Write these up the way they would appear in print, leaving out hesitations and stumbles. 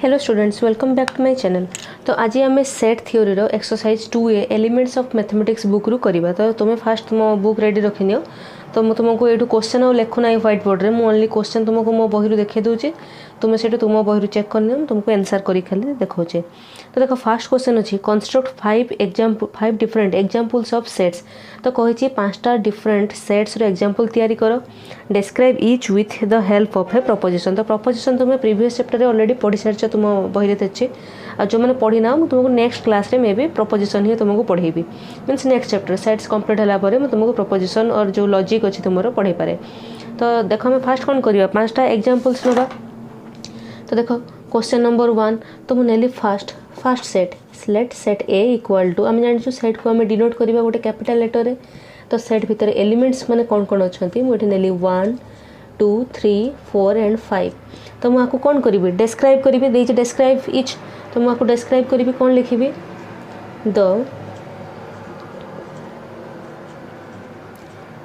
Hello students, welcome back to my channel. तो आज आम सेट थ्योरी रो exercise 2A elements of mathematics book रु करबा। तो तुम्हें फास्ट तुम बुक रेडी रखिनियो। तो मुझे तुमको ये क्वेश्चन और लिखुना व्हाइट बोर्ड रे, मुझे ओनली क्वेश्चन तुमको मो बही देखे दूचे। तुम्हें से तुम बही चेक कर तुमको आंसर करी खाली देखौचे। तो देखो फास्ट क्वेश्चन अच्छी construct 5 different examples of sets. तो कही 5टा डिफरेंट सेट्स रो एग्जांपल तैयारी करो। Describe each with the help of A preposition. तो प्रपोजिशन तुम्हें प्रीवियस चैप्टर रे ऑलरेडी पढ़ी सारी तुम बही अच्छे। और जो मैंने पढ़ी ना तुमको नेक्स्ट क्लास रे मे भी प्रपोजिशन ही तुमको पढ़ेबी। Means next chapter sets complete होला परे मैं तुमको प्रपोजिशन और जो लॉजिक अच्छी तुम पढ़े पारे। तो देखो हमें फास्ट कौन करवा 5टा एग्जांपल्स नवा। तो देखो क्वेश्चन नंबर 1 तो मुझे नेली first set let set A equal to आम जानी सेट को आम डिनोट करवा गोटे कैपिटल लेटर रे। तो सेट भितर एलिमेंट्स माने कौन कौन अच्छा मुझे नेली 1 2 3 4 एंड 5। तो मुझे कौन करी डिस्क्राइब करी देती डिस्क्राइब इच। तो मुझे डिस्क्राइब करी कौन लिखी the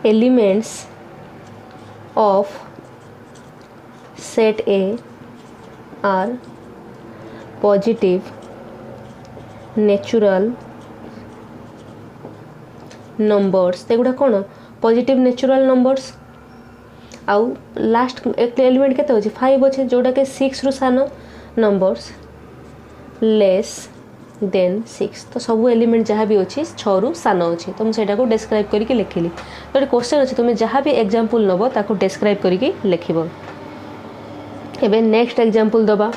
elements of set A are positive natural numbers. एगुड़ा कौन पॉजिटिव नेचुरल नंबर्स। आउ लास्ट एक एलिमेंट केते होची 5 अच्छे जोड़ा के 6 रु सान नंबर्स लेस देन 6। तो सब एलिमेंट जहाँ भी अच्छी 6 रु सान अच्छी। तो मुझे को डिस्क्राइब करके लिखिली। तो क्वेश्चन अच्छे तुम्हें जहाँ भी एग्जांपल नब ताको डिस्क्राइब करके लिखिब। एबे नेक्स्ट एग्जांपल दबा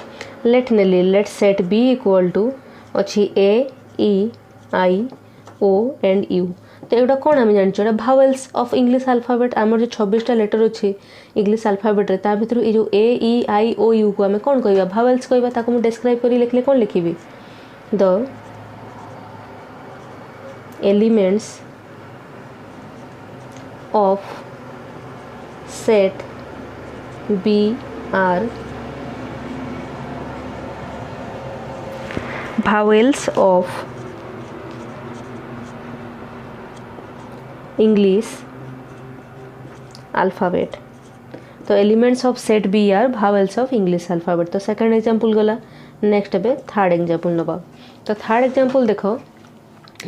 लेट नेली let set B equal to अच्छी A E I O and you. तो एटा कौन आम जान भावेल्स ऑफ इंग्लिश अल्फाबेट। आमर जो 26टा लेटर अच्छी इंग्लिश अल्फाबेट ता भीतर ये जो ए ई आई ओ यू को आम कौन कहवा भावेल्स कहवा। ताको मैं डिस्क्राइब कर लिखले कौन लिखी the elements of set B are vowels of English alphabet। तो elements of set B are vowels of English alphabet. तो सेकंड एग्जांपल गला। नेक्स्ट बे थर्ड एग्जांपल नबा। तो थर्ड एग्जांपल देखो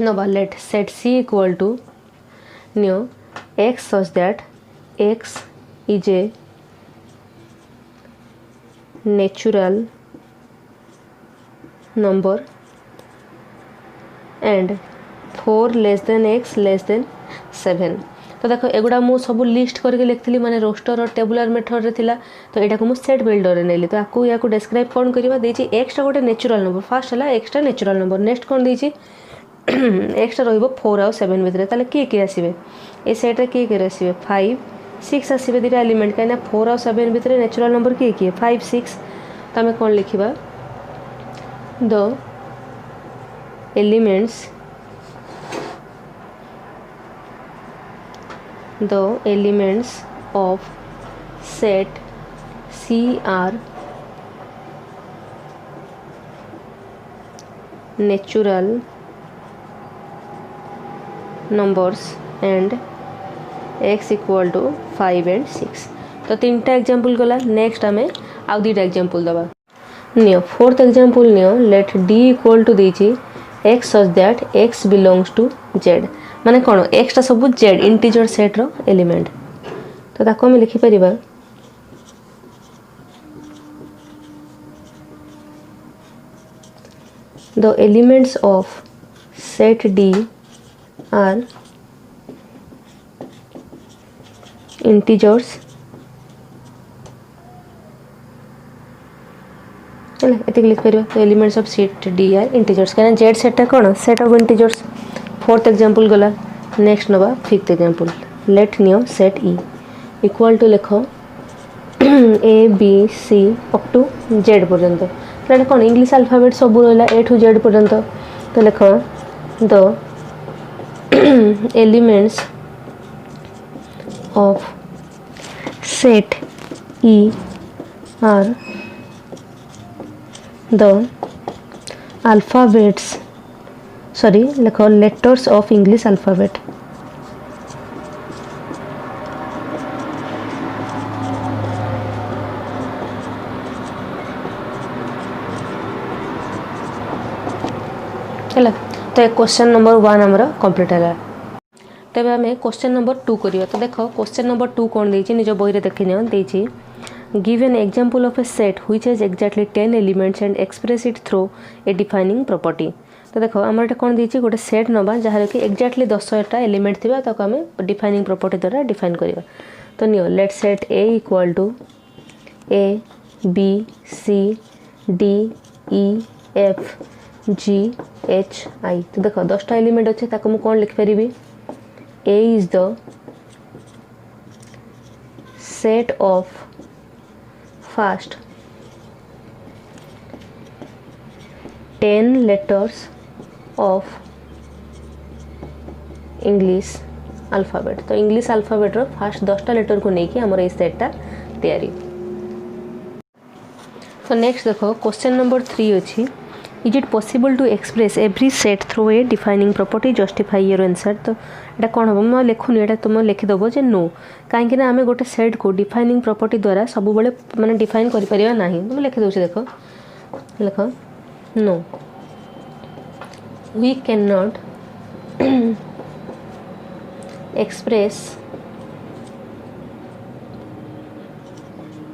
नबा let set C equal to new x such that x is a natural number and 4 less than x less than 7। तो देखो एगुड़ा मु सब लिस्ट करके लिखी माने रोस्टर और टेबुलर मेथड रे थिला। तो यहाँ को सेट बिल्डर रे नेली। तो आपको या डिस्क्राइब कौन करवा देछि एक्सटा गोटे नेचुरल नंबर। फास्ट है एक्सटा नेचुरल नंबर। नेक्स्ट कौन देछि एक्सटा रहिबो 4 और 7 भितर। ताले किए आसीबे ए सेट रे किए आसीबे 5 6 आसीबे दिटा एलिमेंट कहीं 4 और 7 भितर नेचुरल नंबर किए 5 6। तो आम कौन लिखा the elements of set C are natural numbers and x equal to 5 and 6। तो 3टा एग्जांपल गला। नेक्स्ट आम आउ 2टा एग्जांपल दबा नियो। फोर्थ एग्जांपल नियो लेट डी इक्वल टू देछि x such that x belongs to Z. माने कौन एक्सटा सब जेड इंटीजर सेट रो एलिमेंट। तो ताको हम लिखि परिबा the elements of set D are integers ये लिख पार। तो elements of set D are integers कहीं जेड सेटा कौन set of integers. Fourth example गला। नेक्स्ट नवा fifth example let neo set E equal to लिख A B C up to Z पर्यंत। तो ये कौन इंग्लिश अल्फाबेट सब रहा ए टू जेड पर्यंत। तो लिख the elements of set E R the alphabets लिखो letters of English alphabet। है। तो ये क्वेश्चन नंबर 1 आमर कंप्लीट है। तेज आम क्वेश्चन नंबर 2 करवा। तो देख क्वेश्चन नंबर 2 कौन देती निज बही देखी नि give an example of A set which has exactly 10 elements and express it through a defining property. तो देख आमर ये कौन देती गोटे सेट नवा जहाँ कि एक्जाक्टली 10टा एलिमेंट थी आम डिफाइनिंग प्रॉपर्टी द्वारा डिफाइन करवा। तो नियो let set A equal to A B C D E F G H I. तो देख 10टा एलिमेंट अच्छे मुझे कौन लिखिपारि A is the set of first 10 letters of English alphabet। तो इंग्लिश अल्फाबेट रो फास्ट 10टा लेटर को लेकिन आमर ये सेटटा तैयारी। तो नेक्स्ट देखो क्वेश्चन नंबर 3 अच्छी is it possible to express every set through a defining property justify your answer. तो ये कौन हम मैं लिखुनी ये तुम लिखिदेव जे नो कहीं आम गोटे सेट को डिफाइनिंग प्रॉपर्टी द्वारा सब माने डिफाइन करें ना। तुम लिखिदे देख लिख no we can not express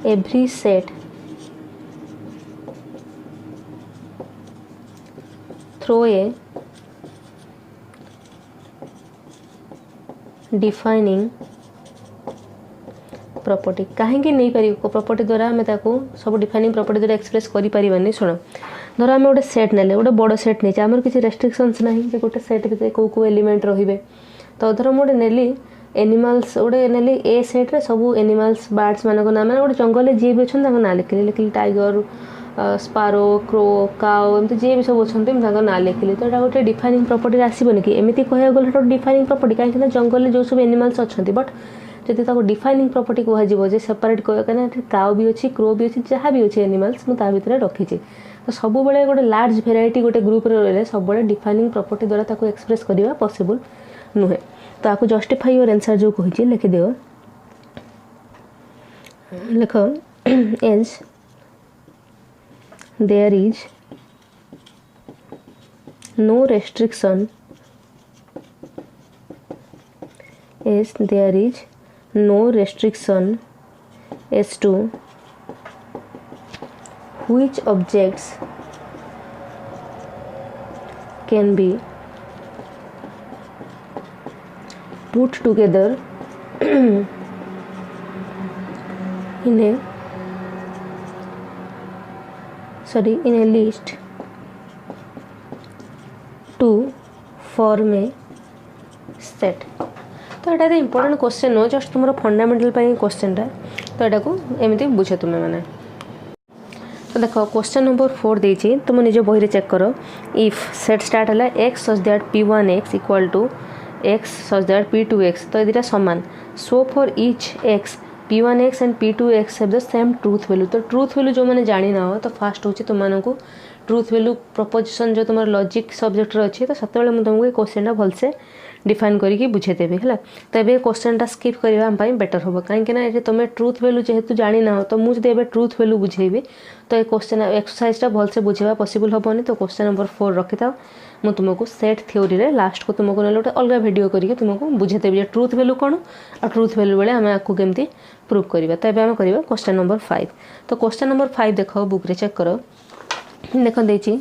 every set through a defining property. कहीं नहीं पारि प्रॉपर्टी द्वारा आम सब डिफाइनिंग प्रॉपर्टी द्वारा एक्सप्रेस करें। शुण धर आम गोटे सेट ने गोटे बड़ सेट नहीं आमर किसी रेस्ट्रिक्शंस ना गोटे सेट भितर कौ एलिमेंट रे। तो धर मुझे नेली एनिमल्स गोटे नेली ए सेट रे सब एनिमल्स बर्ड्स मान ना मैंने गोटे जंगल जी भी अच्छा ना लिखिली टाइगर स्पारो क्रो काउ एमती जी भी सब अच्छा ना लिखिली। तो यहाँ गोटे डिफाइनिंग प्रॉपर्टी आसबनी कि एमती कह गले डिफाइनिंग प्रॉपर्टी कहीं जंगल जो सब एनिमल्स अच्छा बट जब डिफाइनिंग प्रॉपर्टी कह सेपरेट कहीं काउ भी अच्छी क्रो भी अच्छी जहाँ भी अच्छे एनिमल्स मुझे भितर रखी। तो सब गोटे लार्ज भेराइटी गोटे ग्रुप रे सब डिफाइनिंग प्रॉपर्टी द्वारा एक्सप्रेस करवा पॉसिबल नुहे। तो आपको जस्टिफाई योर आंसर जो कही लिखिदिव लिख as there is no restriction as there is no restriction as to which objects can be put together in a list to form a set। तो यहाँ इंपोर्टेंट क्वेश्चन नो जस्ट तुम fundamental question टा। तो यहाँ को एमती बुझे तुम्हें मैंने। तो देख क्वेश्चन नंबर 4 देती तुम निज बही चेक कर इफ सेट स्टार्ट है x such that p1x equal to x such that p2x। तो ये सामान so for each x p1x and p2x have the same truth value. तो ट्रूथ वैल्यू जो मैंने जानी ना हो तो फास्ट हूँ तुमको ट्रूथ वैल्यू प्रपोजिशन जो तुम लॉजिक सब्जेक्ट अच्छी तो सब मुझे तुमको ये क्वेश्चन भलसे डिफाइन करके बुझेदेवी है। तो ये क्वेश्चन स्किप करने बेटर हम कहीं तुम ट्रूथ वैल्यू जेहेतु जानी ना हो तो मुझे ये ट्रूथ वैल्यू बुझेबी तो ये क्वेश्चन एक्सरसाइजटा भलसे बुझेवा पॉसिबल हेनी। तो क्वेश्चन नंबर 4 रखी था मुझे तुमको सेट थ्योरी रे लास्ट को तुमको ना गोटे अलग वीडियो करके तुमको बुझेदेवी ट्रूथ वैल्यू कौन और ट्रूथ वैल्यू बेले आम आपको केमती प्रूव करवा। तो ये आम करवा क्वेश्चन नंबर 5। तो क्वेश्चन नंबर 5 देख बुक रे चेक कर देख देती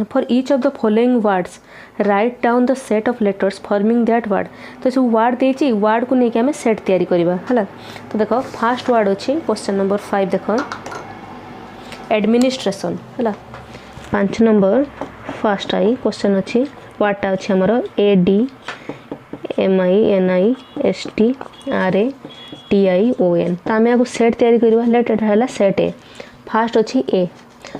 for each of the following words write down the set of letters forming that word. तो सब वर्ड देती वर्ड को लेकिन आम सेट तैयारी करवा है। तो देख फास्ट वर्ड अच्छी क्वेश्चन नंबर 5 देख एडमिनिस्ट्रेशन है। 5 नंबर फर्स्ट आई क्वेश्चन अच्छी वर्डटा अच्छी आमर ADMINISTRATION। तो आम आपको सेट तैयारी करवा लेट है सेट ए फास्ट अच्छी ए।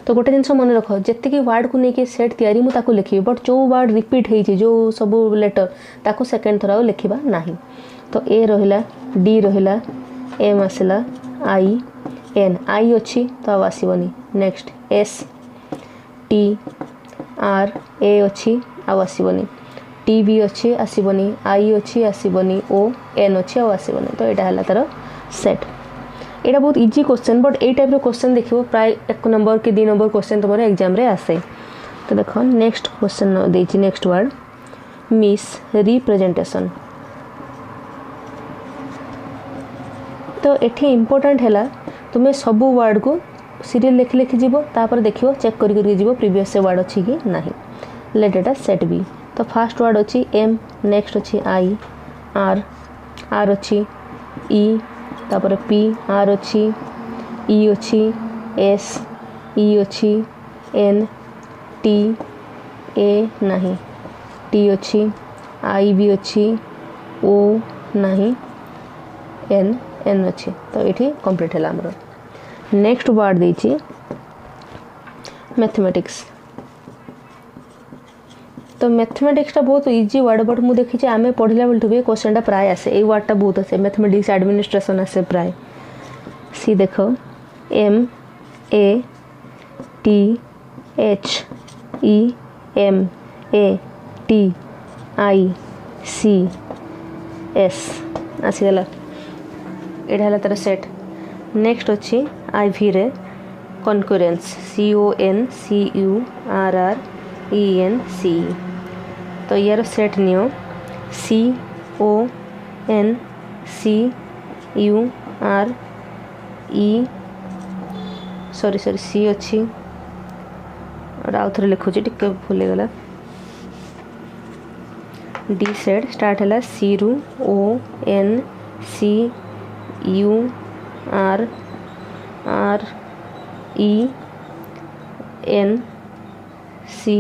तो गोटे जिन मन रख जी वर्ड को लेकिन सेट तैयारी मुझे लिखी बट जो वर्ड रिपीट होती जो सब लेटर ताको सेकेंड थर लिखा ना। तो ए रहा डी रहा एम आसला आई एन आई अच्छी तो अब आसबनी next S T R A अच्छी आउ आसबनी टी भी अच्छी आसबनी आई अच्छी आसबनी ओ एन अच्छी आउ आसबनी। तो यहाँ है तार सेट। यहाँ बहुत इजी क्वेश्चन बट ये टाइप क्वेश्चन देखो प्राय 1 नंबर कि 2 नंबर क्वेश्चन तुम एग्जाम रे आसे। तो देख नेक्स्ट क्वेश्चन देछि नेक्स्ट वर्ड मिस रिप्रेजेंटेशन। तो एठी इंपोर्टेंट है तुम्हें सबू वर्ड को सीरियल लिखि लिखि जीव तापर देखियो चेक करी जीव प्रीवियस से वर्ड अच्छी कि नहीं। लेट एटा सेट बी। तो फास्ट वर्ड अच्छी एम, नेक्स्ट अच्छी आई, आर, आर अच्छी ई, तापर पी, आर अच्छी ई अच्छी एस, ई अच्छी एन, टी, ए नहीं, टी अच्छी आई भी अच्छी ओ नहीं, एन, एन अच्छी। तो ये कंप्लीट है आमर। नेक्स्ट वर्ड देछि मैथमेटिक्स। तो मैथमेटिक्स बहुत इजी वर्ड बट मुझे देखी आम पढ़ला बेलू भी क्वेश्चन प्राय आसे ये वर्डटा बहुत आसे मैथमेटिक्स एडमिनिस्ट्रेशन आसे प्राय। सी देख M A T H E M A T I C S आसीगला। एटा है तार सेट। नेक्स्ट अच्छी आईवी रे concurrence C O N C U R R E N C. तो यार सेट नियो C O N C U R E sorry C अच्छी आउ थे लिखुची टिके भूल गला। डी सेट स्टार्ट है सी रु O N C U R R E N C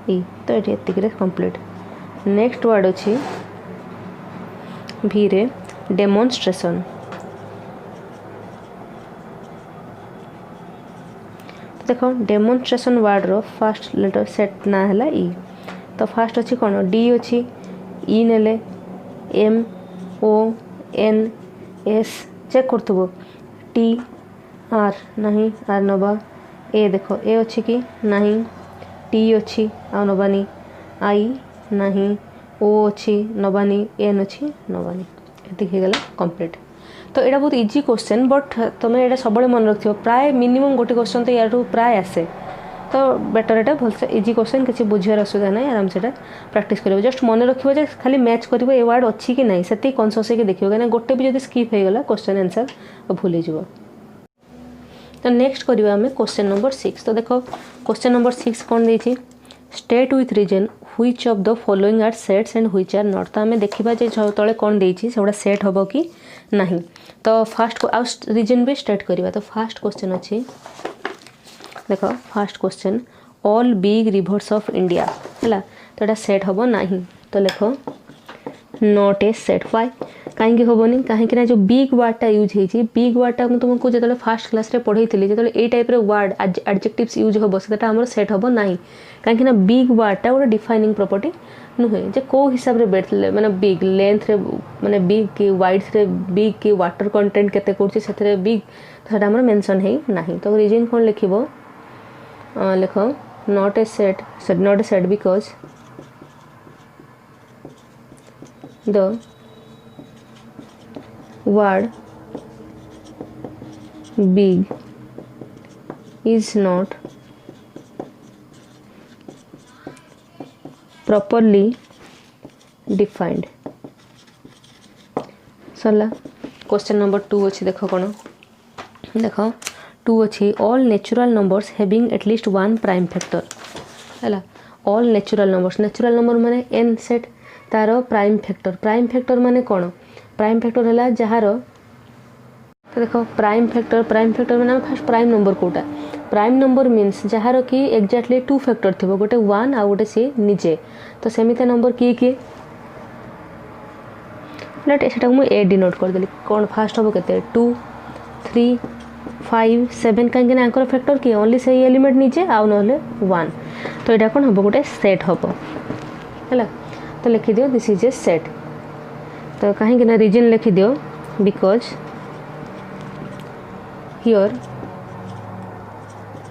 E. तो ये कंप्लीट। नेक्स्ट वर्ड अच्छी भी रे डेमोन्स्ट्रेशन। तो देखो डेमोन्स्ट्रेशन वर्ड रो फास्ट लेटर सेट ना है ई। तो फास्ट अच्छी कौन डी अच्छी ई नेले M O N S check करथबो टी आर नहीं आर नबा ए देखो ए अच्छी कि नहीं टी अच्छी आ नबानी आई नहीं ओ अच्छी नबानी एन अच्छी नबानी ये गला कंप्लीट। तो यहाँ बहुत इजी क्वेश्चन बट तुम ये सब मन रख प्राय मिनिमम गोटे क्वेश्चन तो यार प्राय आसे। तो बेटर एटा भलसे इजी क्वेश्चन किसी बुझार असुविधा ना आराम से प्रैक्टिस करो। जस्ट मन रखियो जे खाली मैच करिवो ए वर्ड अच्छी कि नहीं से कनसस के देखियो कहीं गोटे भी जब स्किप हो गला क्वेश्चन आंसर तो भूल जाव। तो नेक्स्ट करवा आम क्वेश्चन नंबर 6। तो देखो क्वेश्चन नंबर 6 कौन देछि state with reason which of the following are sets and which are not. तो आम देखा जे तले कौन देछि सेगुड़ा सेट हम कि नहीं। तो फास्ट रीजन भी स्टेट करवा। तो फास्ट क्वेश्चन अच्छी देखो fast question all big reverse of India है। तो यहाँ सेट हम नहीं। तो लिख नॉट ए सेट वाई कहीं हेनी कहीं जो बिग वर्डटा यूज होती बिग वर्डटा तुमको जो फास्ट क्लास पढ़ई थी जो ये टाइप वर्ड एडजेक्टिव्स यूज हम से सेट हम ना कहीं बिग वर्डटा गोटे डिफाइनिंग प्रॉपर्टी नुहे जे कौ हिसाब से बेथ माने बिग लेंथ रे माने बिग कि वाइड्थ रे बिग कि वाटर कंटेंट केते करछि सेथरे बिग तो हमर मेंशन है नहीं। तो रीजन कौन लिखिबो लिख not a set because the word big is not properly defined। सरला क्वेश्चन नंबर 2 अच्छी देख कौन देख 2 अच्छी all natural numbers having at least one prime factor है। ऑल नेचुरल नंबर माने एन सेट तार प्राइम फैक्टर माने कौन प्राइम फैक्टर है जार। तो देखो प्राइम फैक्टर मैंने फास्ट प्राइम नंबर कोटा प्राइम नंबर मीन्स जार कि एक्जाक्टली 2 फैक्टर थी गोटे 1 आ गोटे सी निजे। तो सेमिता नंबर किए किए से मुझे डिनोट करदेली कौन फास्ट हम के 2 3 5 7 कहीं फैक्टर किए ओनली से एलिमेंट निजे आउ ना 1। तो यहाँ कौन हम गोटे सेट हम है। तो लिखि दियो दिस इज ए सेट। तो कहीं ना रीजन लिखि दियो because here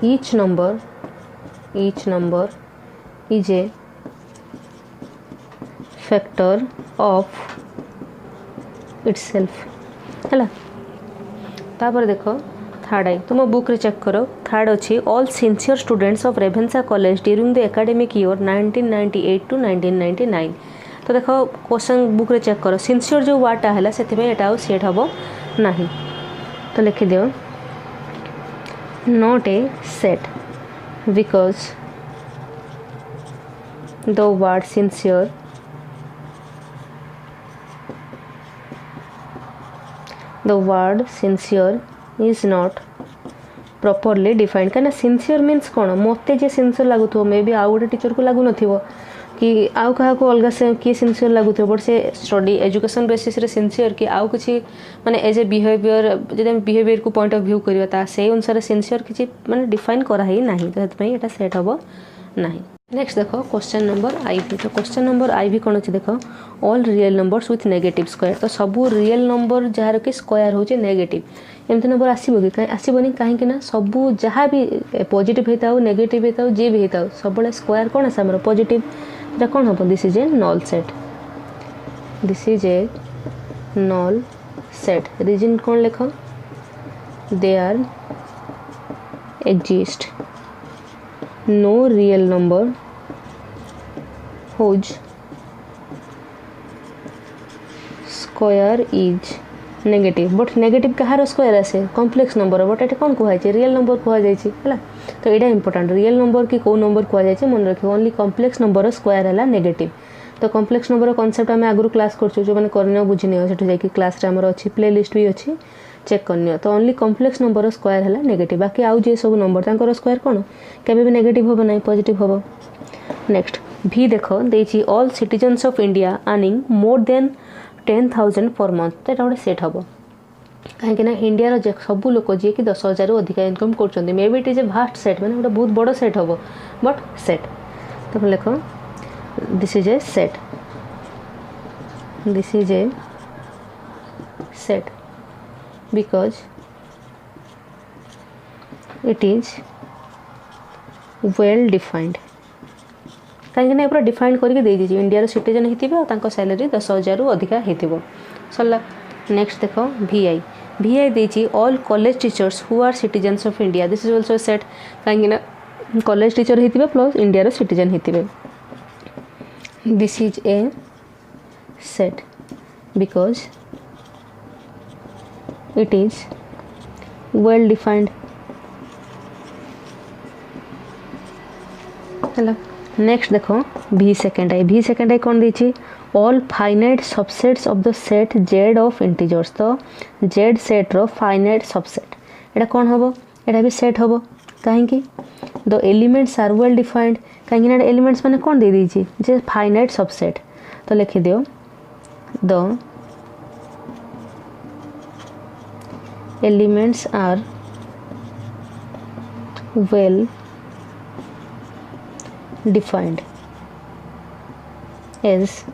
each number is a factor of itself है। तापर देखो थर्ड आई तुम बुक रे चेक करो थर्ड अच्छी all sincere students of Ravenshaw college during the academic year 1998 to 1999 तो देख क्वेश्चन बुक रे चेक करो सिंसियर जो वर्डटा है से एटा सेट हम ना तो लिखि दियो not a set because the word sincere is not properly defined कहीं सिंसियर मीन्स कौन मत जे सिंसियर लगुथ मे बी आउ गोटे टीचर को लगुन कि आउ क्या अलग से किए सिंसियर लगुथ बट से स्टडी एजुकेशन बेसिस रे सिंसियर कि आउ किसी माने एज ए बिहेवियर जब बिहेवियर को पॉइंट ऑफ व्यू करवा से अनुसार सिंसियर किसी माने डिफाइन कराई ना तो ये सेट हम ना नेक्स्ट देखो क्वेश्चन नंबर आईवी तो क्वेश्चन नंबर आईवी कौन अच्छे देख all real numbers with negative square तो सबू रियल नंबर जार कि स्क्वायर हूँ नेगेटिव एमती नंबर आसो कि आसबनी कहीं सबू जहाँ भी पॉजिटिव होता नेगेटिव होता जी भी होता सब स्क्वायर कौन आस आम पॉजिटिव এটা कौन हम this is a null set this is a null set reason कौन लिख दे there exist no real number whose square is negative but negative कहार स्क्वायर आसे कॉम्प्लेक्स नंबर बट ये कौन कहुए रियल नंबर कहुए तो यहाँ इंपोर्टेंट रियल नंबर कि कौ नंबर कहुए मन रखिए ओनली कॉम्प्लेक्स नंबर स्क्वायर है नेगेटिव तो कॉम्प्लेक्स नंबर कॉन्सेप्ट आम आगुरी क्लास कर जो मैंने करनी बुझी से जाकि क्लास आमर अच्छी प्ले लिस्ट भी अच्छी चेक करनी तो ओनली कॉम्प्लेक्स नंबर स्क्वायर है नेगेटिव बाकी आउ जे सब नंबर तांकर स्क्वायर कौन केबे भी नेगेटिव हम ना पॉजिटिव हम नेक्स्ट भी देख देती all citizens of India earning more than 10,000 per month तो यहाँ गोटे सेट हम कहीं इंडिया सब लोग जी कि 10,000 अधिक इनकम कर may be it is a vast set मैंने गोटे बहुत बड़ सेट हम बट सेट तो लिख this is a set this is a set because it is well defined कहीं पूरा डिफाइन करके दे दीजिए इंडिया सिटीजन होती सैलरी 10,000 अधिका हो सरला नेक्स्ट देख वी आई देती all college teachers who are citizens of India this is also set कहीं कॉलेज टीचर होते प्लस इंडिया सिटीजन होते this is a set because it is well defined है next देखो भी सेकेंड आई कौन देती all finite subsets of the set Z of integers तो Z set रो फाइनाइट सबसेट एटा कौन हम एटा भी सेट हम कहीं the elements are well defined कहीं एलिमेंट्स मैंने कौन दे दीजिए जे फाइनाइट सबसेट तो लिखि दियो the elements are well defined as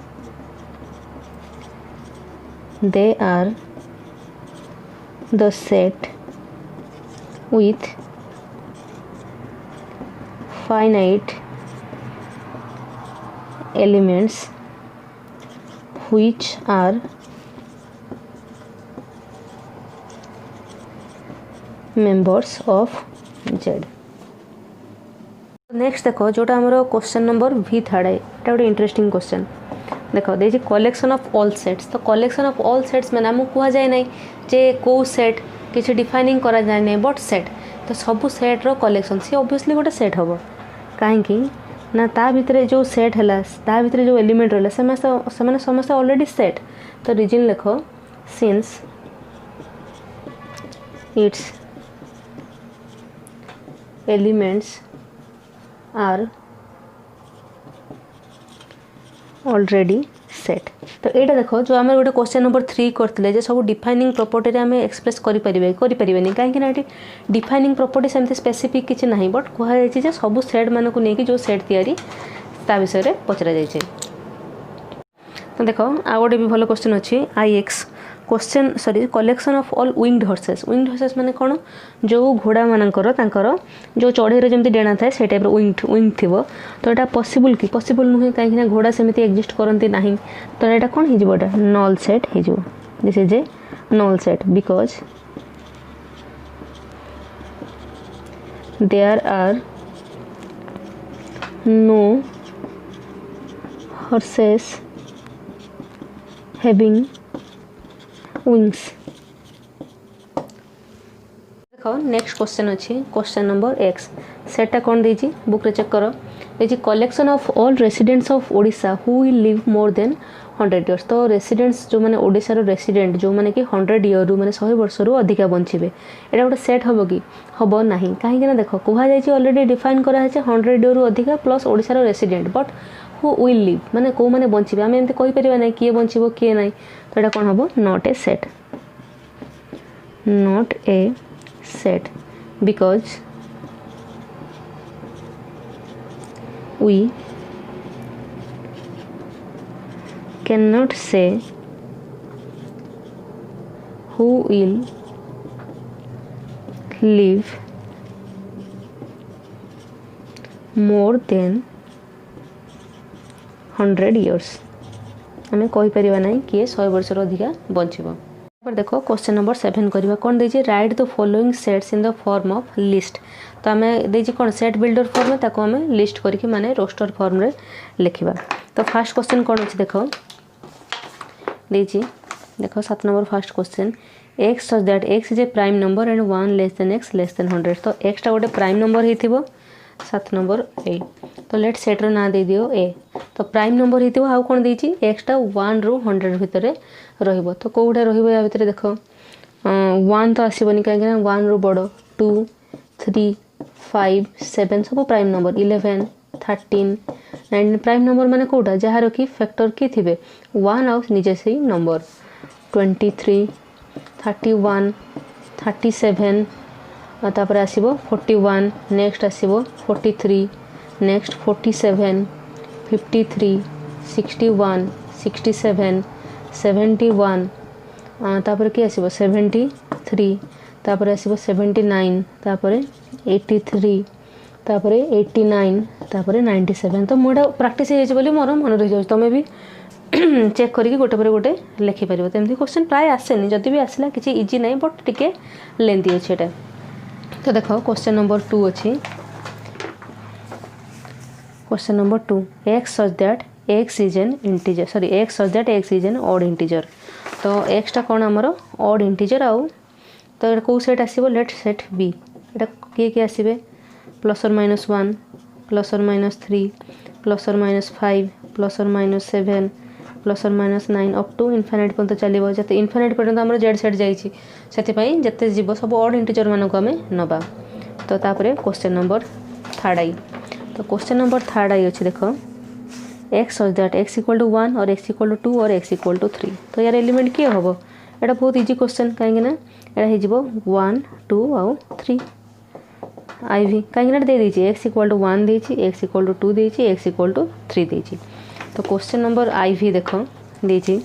they are the set with finite elements which are members of Z next देख जोटा आमर क्वेश्चन नंबर भी थर्ड है गोटे इंटरेस्टिंग क्वेश्चन देख देखिए कलेक्शन ऑफ ऑल सेट्स तो कलेक्शन ऑफ ऑल सेट्स मैंने आमको कह जाए ना जे कौ सेट किसी डिफाइनिंग करा जाए ना बट सेट तो सबू सेट्र कलेक्शन सी ऑब्वियसली गोटे सेट हम कहीं ना ता भितर जो सेट है ता भितर जो एलिमेंट रहा से समस्त ऑलरेडी सेट तो रीजन लिख since its elements are already set तो यहाँ देख जो आम गोटे क्वेश्चन नंबर 3 करते सब डिफाइनिंग प्रॉपर्टी आम एक्सप्रेस करें कहीं डिफाइनिंग प्रॉपर्टी सेमती स्पेसिफिक किसी ना बट कहुई सब सेट मानक नहीं जो सेट तैयारी ता विषय पचरा जाए तो देख आ गए भी भल क्वेश्चन अच्छी IX question sorry collection of all winged horses माने कौन जो घोड़ा मानकर जो चढ़ई जमी डेणा थाए से टाइप विंग थी तो यहाँ पॉसिबल कि पॉसिबल नुहे कहीं घोड़ा सेमती एग्जिस्ट करती ना तो यहाँ कौन हो नल सेट हो this is a null set because there are no horses having wings. देखो नेक्स्ट क्वेश्चन अच्छी क्वेश्चन नंबर एक्स सेटा कौन देजी बुक रे चेक करो देजी collection of all residents of Odisha who will live more than 100 years. तो रेसिडेंट्स जो मैंने ओडिशार रेसिडेंट जो मैंने कि 100 इयर रु मैंने 100 वर्ष रु अधिका बंचिबे एटा गोटे सेट हम कि हम ना कहीं देख कहुई अलरेडी डिफाइन कराई 100 इयर रु अधिका प्लस ओडिशार resident but who will live माने को मैंने बंचिबे आम एमती कहीपर ना किए बंचब किए ना तो यहाँ कौन हम not a set not a set because we cannot say who will live more than 100 years आम कहीपर ना किए 100 वर्ष अधिका बंचब। देखो क्वेश्चन नंबर 7 करवा कौन देजी write the following sets in the form of list. तो आम देजी कौन सेट बिल्डर फॉर्म में ताको आम लिस्ट करके माने रोस्टर फॉर्म रे लिखिबा। तो फर्स्ट क्वेश्चन कौन अछि देखो देजी देखो 7 number first question x such that x is a prime number and 1 less than x less than 100। तो x टा गोटे प्राइम नंबर हिथिबो 7 नंबर ए। तो लेट सेट रो ना दे दियो ए। तो प्राइम नंबर हिथिबो आउ कोन देछि x टा 1 रु 100 भितरे रहिबो। तो कोउडा रहिबो या भितरे देखो 1 तो आसीबनी काहे कि 1 रु बडो 2 3 5 7 सब प्राइम नंबर 11 13 9 प्राइम नंबर माने कोउडा जहार की फैक्टर की थिबे 1 आउ निजे से नंबर 23 31 37 तापर आसीबो 41 नेक्स्ट आसीबो 43 नेक्स्ट 47 53 61 67 71 तापर कि आसीबो 73 तापर आसीबो 79 तापर 83 तापर 89 तापर 97। तो मोटा प्रैक्टिस हे बोली मोर मन रही जाउ तमे भी चेक करके गोटे पर गोटे लिखि परिबो। तेमती क्वेश्चन प्राय आसेनी जदि भी आसला किछि इजी नै बट टिके लेंथी अछि एटा। तो देखो क्वेश्चन नंबर 2 अछि question number 2 x such that x is an integer sorry x such that x is an odd integer। तो x टा कोन हमरो odd integer आउ तो एटा को सेट आसीबो लेट सेट b एटा के आसीबे plus or minus 1 plus or minus 3 plus or minus 5 plus or minus 7 plus or minus 9 up to infinite पर्यंत चलिबो। जते infinite पर्यंत हमर z सेट जाईछि सेति पई जते जीवो सब odd integer मानको हमें नबा। तो तापरे क्वेश्चन नंबर 3 आई। तो क्वेश्चन नंबर 3 आई अछि देखो x such that x equal to 1 और x equal to 2 और x equal to 3। तो यार एलिमेंट किए होबो एटा बहुत इजी क्वेश्चन काहे ना एटा हे जिवो 1 2 और 3 आईवी काहे ना दे दीजिए x equal to 1 देछि x equal to 2 देछि x equal to 3 देछि। तो क्वेश्चन नंबर आईवी देखो देछि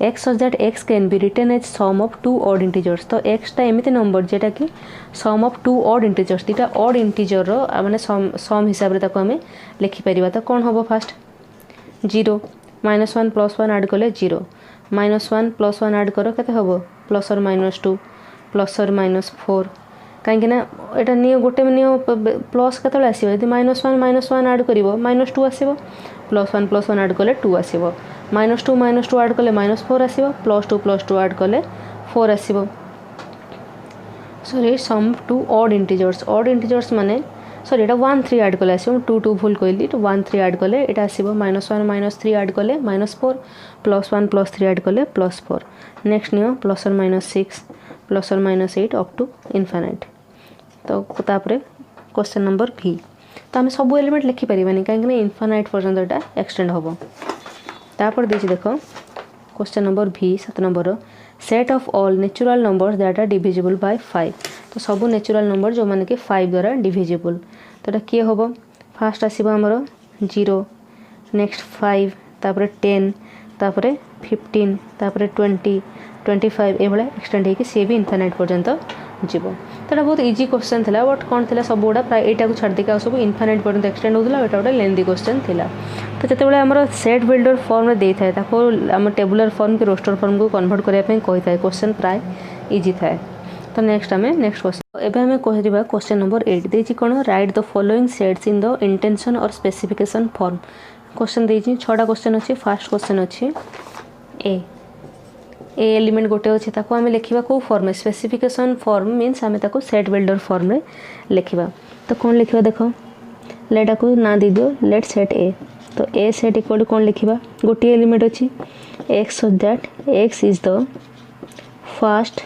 x such that x can be written as sum of two odd integers। तो x टा एमिति नंबर जेटा कि sum of two odd integers दिटा odd integer रो माने sum हिसाब रे ताको हमें लिखि परिबा। तो कोन होबो फर्स्ट 0 -1 + 1 ऐड करले 0 -1 + 1 ऐड करो केते होबो plus or minus 2 plus or minus 4 काहे ना एटा नियो गोटे नियो प्लस केतले आसीबो यदि -1 ऐड करिवो -2 आसीबो +1 + 1 ऐड करले 2 आसीबो -2 ऐड करले -4 आसीबो +2 ऐड करले 4 आसीबो। Sorry sum two odd integers माने सॉरी एटा 1 3 ऐड करले आसीबो 2 2 भूल कइली तो 1 3 ऐड करले एटा आसीबो -1 -3 ऐड करले -4 +1 + 3 ऐड करले +4 नेक्स्ट नियो प्लस और -6 प्लस और -8 अप टू इनफाइनाइट। तो तापरे क्वेश्चन नंबर भी तो आम सब एलिमेंट लिखि परिबानी काहे इनफाइनाइट पर्यंत एटा एक्सटेंड होबो। तापर देछि देखो क्वेश्चन नंबर भी 7 नंबर set of all natural numbers that are divisible by 5। तो सब नेचुरल नंबर जो माने कि 5 द्वारा डिविजिबल तो एटा किए होबो फर्स्ट आसीबो हमरो 0 नेक्स्ट 5 तापर 10 तापर 15 तापर 20 25 ए भले एक्सटेंड हेकि से भी इनफाइनाइट पर्यंत जीवो। तो बहुत इजी क्वेश्चन थिला बट कौन थिला सब गुड़ा प्राय एटा को छाड़ देका सब इनफाइनाइट पर्यंत एक्सटेंड होतला एटा गोटे लेंथी क्वेश्चन थिला। तो जते बेले हमर सेट बिल्डर फॉर्म रे देई थाए ताको हम टेबुलर फॉर्म के रोस्टर फॉर्म को कन्वर्ट करिया पे कहि थाए क्वेश्चन प्राय इजी थाए। तो नेक्स्ट आम नेक्स्ट क्वेश्चन एबे हमें कहवा क्वेश्चन नंबर 8 देछि कोन right the following sets in the intention और स्पेसिफिकेशन फॉर्म क्वेश्चन देछि 6टा क्वेश्चन अछि फर्स्ट क्वेश्चन अछि ए एलिमेंट गोटे अच्छे ताको आम लिखा कौ फॉर्म में स्पेसिफिकेशन फॉर्म मीन्स आम ताको सेट बिल्डर फॉर्म में लिखा तो कौन लिखा देख लेटा को ना दे दियो लेट सेट ए तो ए सेट इक्वल टू कौन लिखा गोटे एलिमेंट अच्छी x so that x is the first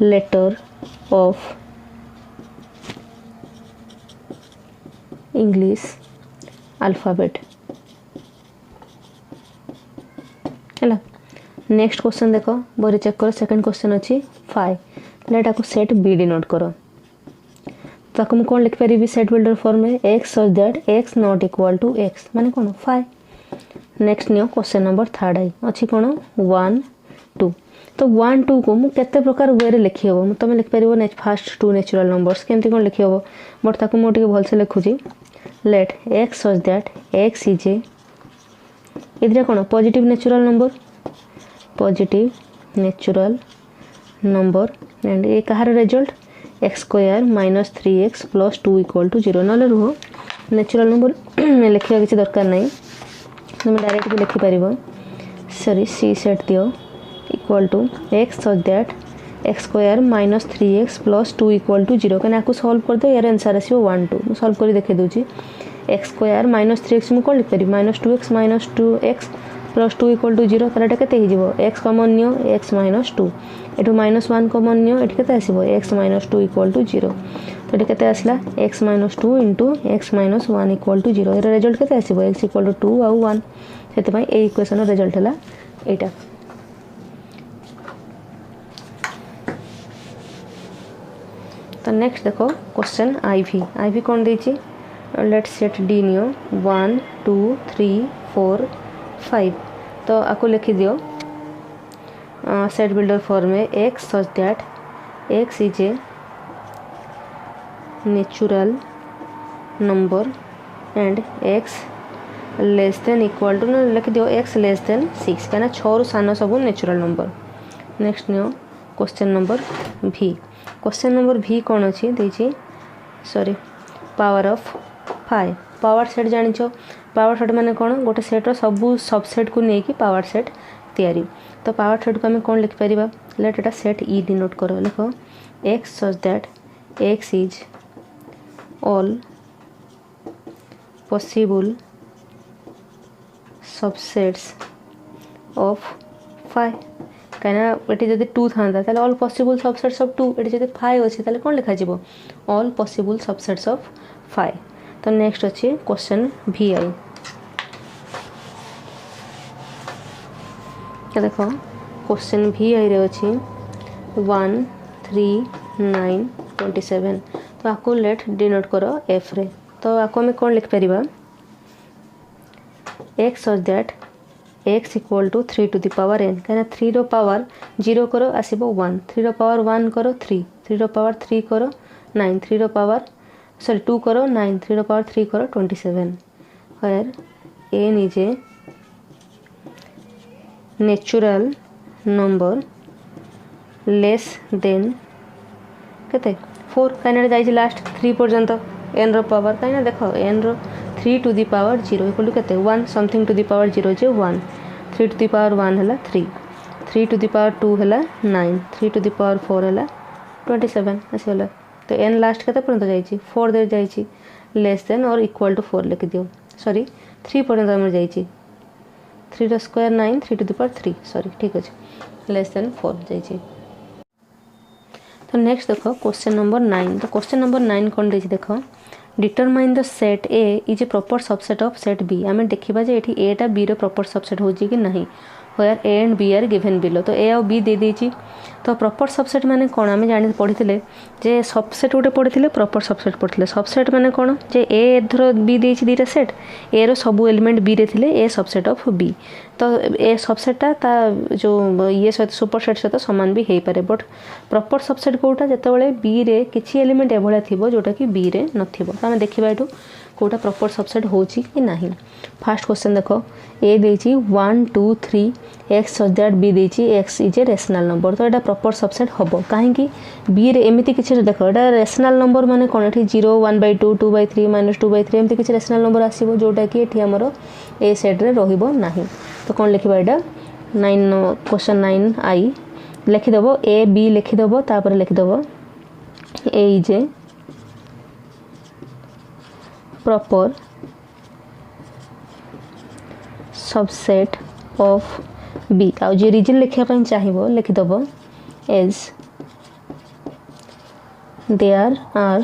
letter of English alphabet है। नेक्स्ट क्वेश्चन देख बोरी चेक कर सेकंड क्वेश्चन अच्छी 5 लेटा को सेट बी डिनोट कर ताको मैं कौन लिख पारि सेट बिल्डर फॉर्म में x such that x not equal to x माने कौन 5। नेक्स्ट नियो क्वेश्चन नंबर 3 आई अच्छी कौन 1 2 तो 1 2 को मुझे केते प्रकार वे रे लिखि हबो तुम लिख पार फास्ट 2 नेचुरल नंबर्स केमती कौन लिखि हबो बट ताको मो टिके भलसे लिखुची let x such that x is a इधर कौन positive natural number positive natural number and ये कहार result x square minus 3x plus 2 equal to 0 ना रुह नेचुरल नंबर लिखा किसी दरकार नहीं तुम डायरेक्ट भी लिखिपर सॉरी सी सेट दियो equal to x such that x square minus 3x plus 2 equal to 0 कहीं आपको सल्व कर दो यार आंसर आसो 1 2 मुझे सल्व कर देखे दूसरी एक्स स्क्वायर माइनस 3x मुझे कौन लिखिपर minus 2x minus 2x plus 2 equal to 0 तार के एक्स कमन नियो एक्स माइनस 2 एटू माइनस 1 कमन नियो एटी के आसो एक्स माइनस 2 इक्वल टू 0 तो ये के आसला x minus 2 into x minus 1 equal to 0 यार रिजल्ट के आसो एक्स इक्वल टू 2 आउ 1 से ये इक्वेशन रिजल्ट है यहाँ। तो नेक्स्ट देखो क्वेश्चन आईवी कौन देछि लेट सेट डी नियो 1 2 3 4 5 तो आपको लिखि दियो सेट बिल्डर फॉर्म में x such that x is a natural number and x less than equal to लिखि दियो एक्स लेस देन 6 कहीं 6 रु सान सब नेचुरल नंबर। नेक्स्ट नियो क्वेश्चन नंबर भी क्वेश्चन नंबर भी कौन अच्छी देखिए sorry power of 5 power set जानिछ पावर सेट माने कौन गोटे सेट्र सबू सबसेट को लेकिन पावर सेट तैयारी तो पावर सेट को आम कौन लिखिपर लेट एटा सेट ई डिनोट कर लिख x such that x is all possible subsets of 5 कहीं ये जब 2 था ऑल पॉसिबल सबसेट्स ऑफ 2 ये जब 5 अच्छे कौन लिखा जी ऑल पॉसिबल सबसेट्स ऑफ 5। तो नेक्स्ट अच्छी क्वेश्चन भी आई देखो क्वेश्चन भी आई रे अच्छी 1 3 9 27 तो आपको लेट डिनोट करो एफ रे तो आपको आम कौन लिखिपर x such that x equal to 3 to the power n कहीं 3 रो पावर 0 करो आसो 1 3 रो पावर 1 करो 3 3 रो पावर 3 करो 9 3 रो पावर सॉरी 2 करो 9 3 रो पावर 3 करो 27 where n is a natural number less than केते 4 कहीं जाइए लास्ट 3 पर्यंत n रो पावर कहीं देख n रो 3 to the power 0 equal to केते 1 समथिंग टू दी पावर 0 जे 1 3 टू दी पावर 1 है 3 3 टू दी पावर 2 है 9 3 टू दी पावर 4 है 27 आसगला तो n लास्ट केते पर्यंत जाइए 4 दे जाइए less than or equal to 4 लिख दियो सॉरी 3 पर्यंत आम जाइए 3 रो square 9 3 to the power 3 sorry ठीक अच्छे लेस देन 4 जाइए। तो नेक्स्ट देखो क्वेश्चन नंबर 9 तो क्वेश्चन नंबर 9 कौन देछि देखो determine the set A is a proper subset of set B आम देखा जे ये ए टा बी रो प्रॉपर सबसेट हो कि नहीं where A and B are given below तो ए और बी दे देछि तो प्रॉपर सबसेट माने कौन आम जानी पढ़ी जे सबसेट गोटे पढ़ी प्रॉपर सबसेट पढ़ी सबसेट माने कौन जे ए धर बी देछि दीटा सेट ए रो सब एलिमेंट बी रे थिले ए सबसेट ऑफ बी तो ए सबसेटा ता जो ये सहित सुपर सेट सहित सामान भी हो पारे बट प्रॉपर सबसेट कोटा जिते बी रे किसी एलिमेंट एभलिया थिबो जोटा कि बी रे नथिबो तो आम देखा एठू कोटा प्रॉपर सबसेट होची कि नहीं। फर्स्ट क्वेश्चन देखो ए देछि 1 2 3 एक्स सच दैट बी देछि x is a rational number तो एटा प्रॉपर सबसेट हबो काहेकि बी रे एमिति किछि देखो एटा रेशनल नंबर माने कोन एठी 0 1/2 2/3 -2/3 एमिति किछि रेशनल नंबर आसीबो जोटा कि एठी हमरो ए सेट रे रहिबो नाही तो कोन लिखिबा एटा 9 क्वेश्चन 9 आई लिखि दबो ए बी लिखि दबो तापर लिखि दबो A is a proper subset of B आउ जे रीजन लिखिया पई चाहिबो लिखि दबो as there are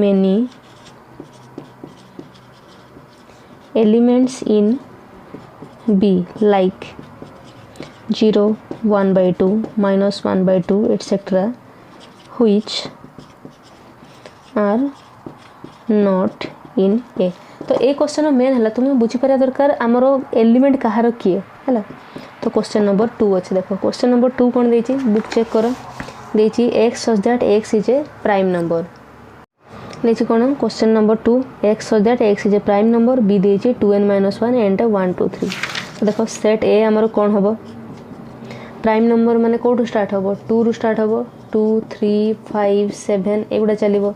many elements in B like 0 1/2 -1/2 etc which are not in A तो ए क्वेश्चन मेन है तुम्हें बुझी पारा दरकार आमर एलिमेंट कहार किए है तो क्वेश्चन नंबर 2 अच्छे देखो क्वेश्चन नंबर 2 कौन देछि बुक चेक कर देछि x such that x is a prime number देछि कौन question number 2 x such that x is a prime number B देछि 2n - 1 एंड 1 2 3 तो देखो सेट ए आमर कौन हबो प्राइम नंबर माने कोठू स्टार्ट हबो 2 रु स्टार्ट हबो 2 3 5 7 एगुडा चलिबो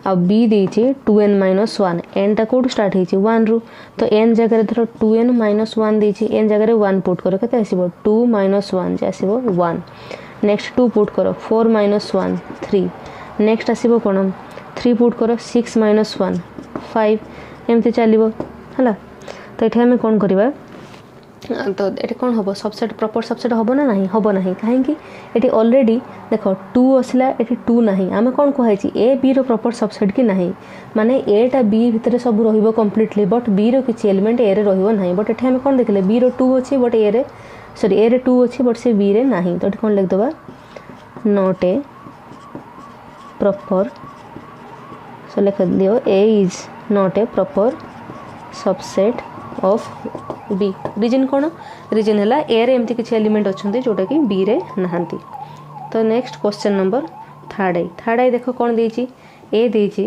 आ बी देछि 2n - 1 n टा कोड स्टार्ट हेछि 1 रु तो n जगह धरो 2n - 1 देछि n जगह 1 पुट करो केते आसीबो 2 - 1 जे आसीबो 1 नेक्स्ट 2 पुट करो 4 - 1 3 नेक्स्ट आसीबो कोन 3 पुट करो 6 - 1 5 एमते चलिबो हला तो एठे हम कोन करबा तो ये कौन हम सबसेट प्रॉपर सबसेट हम ना नहीं हम ना कहीं ये ऑलरेडी देख 2 असला ये 2 ना आम कौन कहुई ए बी रो प्रॉपर सबसेट कि नहीं माने ए टा बी भितर सब रहिबो कंप्लीटली बट बी रो किछि एलिमेंट ए रे रहिबो नहीं बट एठे हम कौन देखले बी रो 2 अछि बट ए रे सॉरी ए रे 2 अछि बट से बी रे नहीं तो कौन लिख दबा नॉट ए प्रॉपर सो लिख दियो A is not a proper subset of B reason कौन रीजन है ए रे एमती किसी एलिमेंट अच्छा जोटा कि बी रे नहांती तो नेक्स्ट क्वेश्चन नंबर थर्ड आई देखो कौन देछि ए देछि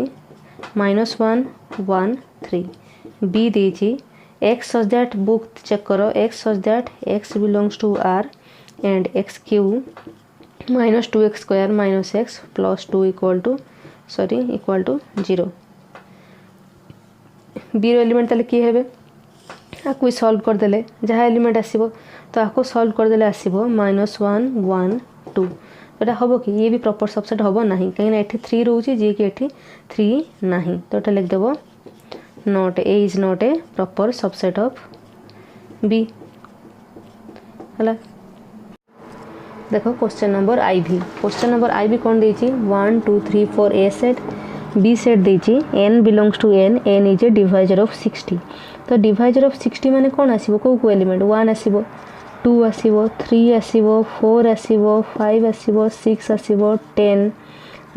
-1 1 3 बी देछि x such that book check करो x such that x belongs to R and x क्यू -2x² - x + 2 equal to 0 B रो एलिमेंट ताले की हेबे आपको सॉल्व कर देले जहाँ एलिमेंट आसीबो तो आपको सॉल्व कर देले आसीबो -1 1 2 एटा हबो कि ये भी प्रॉपर सबसेट हबो नहीं कहीं ना एठी 3 रहउची जे कि एठी 3 नहीं तो एटा लिख देबो not A is not a proper subset of B हला देखो क्वेश्चन नंबर आई भी कौन देछि 1 2 3 4 ए सेट बी सेट देछि n belongs to n is a divisor of 60 तो डिवाइजर ऑफ 60 माने कौन आसीबो को एलिमेंट 1 आसीबो 2 आसीबो 3 आसीबो 4 आसीबो 5 आसीबो 6 आसीबो 10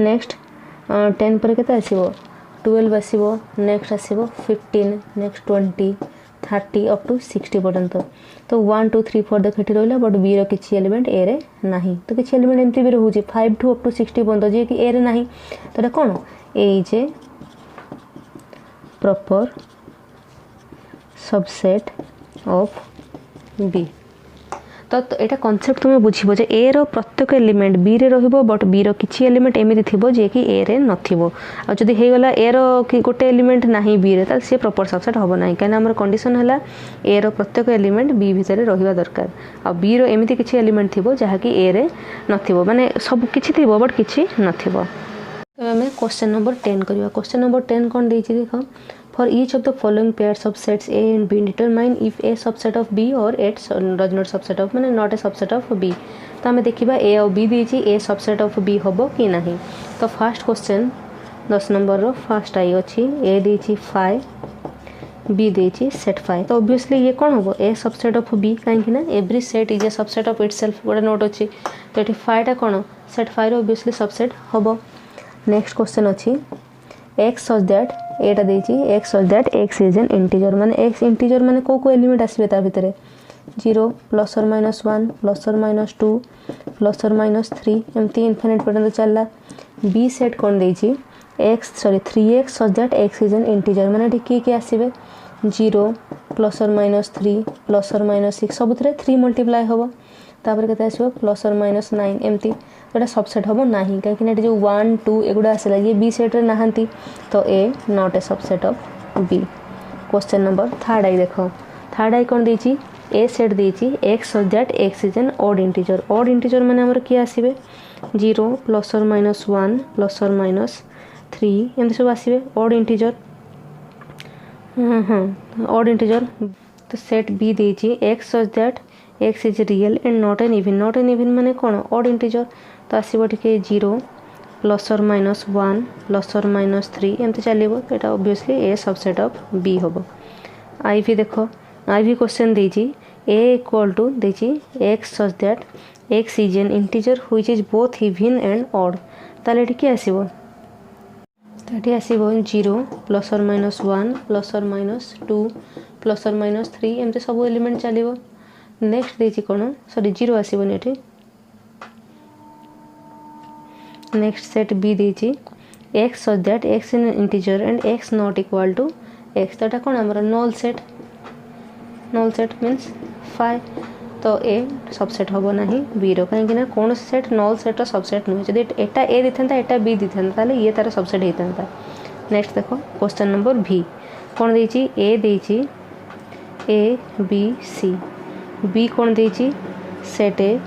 नेक्स्ट 10 पर केते आसीबो 12 आसीबो नेक्स्ट आसीबो 15 नेक्स्ट 20 30 अप टू 60 पर्यंत तो 1 2 3 4 देखि रहला बट बी रो किछि एलिमेंट ए रे नाही तो किछि एलिमेंट एमती भी रहउची 5 टू अप टू 60 पर्यंत जे कि ए रे नाही तो एटा कोन A is a proper subset of B तो एटा कॉन्सेप्ट तुम्हें बुझिबो जे ए रो प्रत्येक एलिमेंट बी रे रहिबो बट बी रो किछि एलिमेंट एमिति थिबो जे कि ए रे नथिबो आ जदी हे गला ए रो कि गोटे एलिमेंट नाही बी रे त से प्रॉपर सबसेट होबो नाही काना हमर कंडीशन हला ए रो प्रत्येक एलिमेंट बी भितरे रहिबा दरकार आ बी रो एमिति किछि एलिमेंट थिबो जहा कि ए रे नथिबो माने सब किछि थिबो बट किछि नथिबो तो हमें क्वेश्चन नंबर 10 करिवा क्वेश्चन नंबर 10 कोन देछि देखो For each of the following pairs of sets A and B, determine if A subset of B or it does not subset of माने not a subset of B. तो हमें देखिबा A और B देछि A subset of B होबो कि नहीं तो फर्स्ट क्वेश्चन 10 नंबर रो फर्स्ट आई अछि A देछि 5 B देछि सेट 5 तो ऑब्वियसली ये कोन होबो A subset of B काहे कि ना every set is a subset of itself गोटे नोट अछि तो एठी 5 टा कोन सेट 5 रो ऑब्वियसली सबसेट होबो नेक्स्ट क्वेश्चन अछि x such that एटा देछि x such that x is an integer माने x integer माने को एलिमेंट आसीबे ता भितरे 0 plus or minus 1 plus or minus 2 plus or minus 3 एमती इनफिनिट पर्यंत चलला b सेट कोन देछि x sorry 3x such that x is an integer माने ठीक की आसीबे 0 plus or minus 3 plus or minus 6 सब 3 मल्टीप्लाई हम तापर के आसो प्लस और माइनस 9 एमती तो सबसेट हम ना कहीं जो 1 2 एगुड़ा आसला ये बी सेट्रे नहांती तो A not a subset of B. Question number third I देख थर्ड आई कौन देती ए सेट देती x such that x is an odd integer माने हमर किए आसीबे 0 plus or minus 1 plus or minus 3 एमती सब आसीबे ऑड इंटीजर ऑड इंटीजर तो सेट बी देती x such that x is real and not an even माने कौन ऑड इंटीजर तो आसीबो टिके 0 plus or minus 1 plus or minus 3 एमती चलिबो एटा obviously A subset of B होबो। आई भी देखो आई भी क्वेश्चन देती ए इक्वल टू देती x such that x is an integer which is both even and odd ताले एटी के आसीबो तो आसीबो 0 plus or minus 1 plus or minus 2 plus or minus 3 एमती सब एलिमेंट चलिबो। नेक्स्ट देती कौन सॉरी 0 आसीबोनी एटी नेक्स्ट सेट बी देती x such that x in integer and x not equal to x तो कौन आमर नल सेट मीन्स 5 तो ए सबसेट हम ना बी रही कौन सेट नल सेट्र सबसेट नुहे जब एटा ए दी था एटा बी दी था ये तार सबसेट होता। नेक्स्ट देखो क्वेश्चन नंबर भी कौन देती ए देती ए बी सी बी कौन देती set A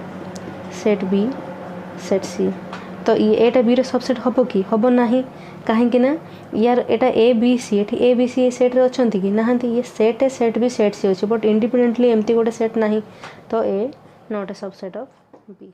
set B set C तो ये एटा बी सबसेट हम कि हम ना कहीं यार एटा ए बी सी ए बी सी सेट्रे अच्छा कि नहांती ये सेट बी सेट सी अच्छे बट इंडिपेंडेंटली एमती गोटे सेट ना तो A not a subset of B.